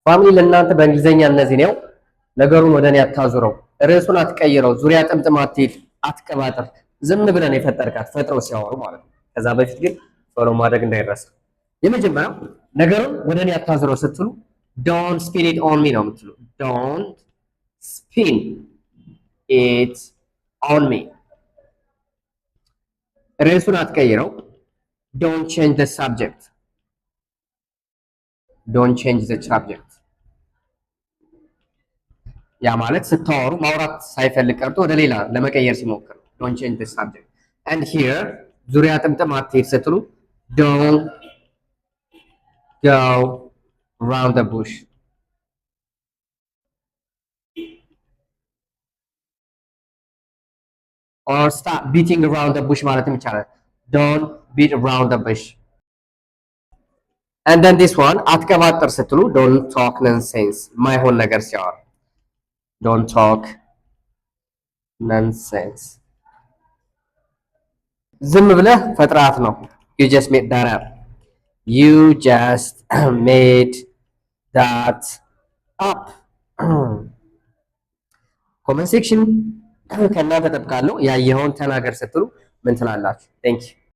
ፋሚሊ ለእናንተ በእንግሊዘኛ እነዚህ ነው። ነገሩን ወደ እኔ አታዙረው፣ ርዕሱን አትቀይረው፣ ዙሪያ ጥምጥም አትሂድ፣ አትቀባጥር። ዝም ብለን የፈጠርካት ፈጥረው ሲያወሩ ማለት ነው። ከዛ በፊት ግን ፎሎ ማድረግ እንዳይረሳ። የመጀመሪያው ነገሩን ወደ እኔ አታዙረው ስትሉ don't spin it on me ነው የምትሉ። don't spin it on me። ርዕሱን አትቀይረው። don't change the subject። don't change the subject። ያ ማለት ስታወሩ ማውራት ሳይፈልግ ቀርቶ ወደ ሌላ ለመቀየር ሲሞክር don't change the subject። and here ዙሪያ ጥምጥም አትሄድ ስትሉ don't go round the bush። or stop beating around the bush ማለትም ይቻላል። don't beat around the bush። and then this one አትቀባጥር ስትሉ don't talk nonsense። ማይሆን ነገር ሲያወራ don't talk nonsense። ዝም ብለህ ፈጥራት ነው you just made that up። you just made that up። ኮመንት ሴክሽን ከእናንተ እጠብቃለሁ። ያየኸውን ተናገር ስትሉ ምን ትላላችሁ? ቴንክ ዩ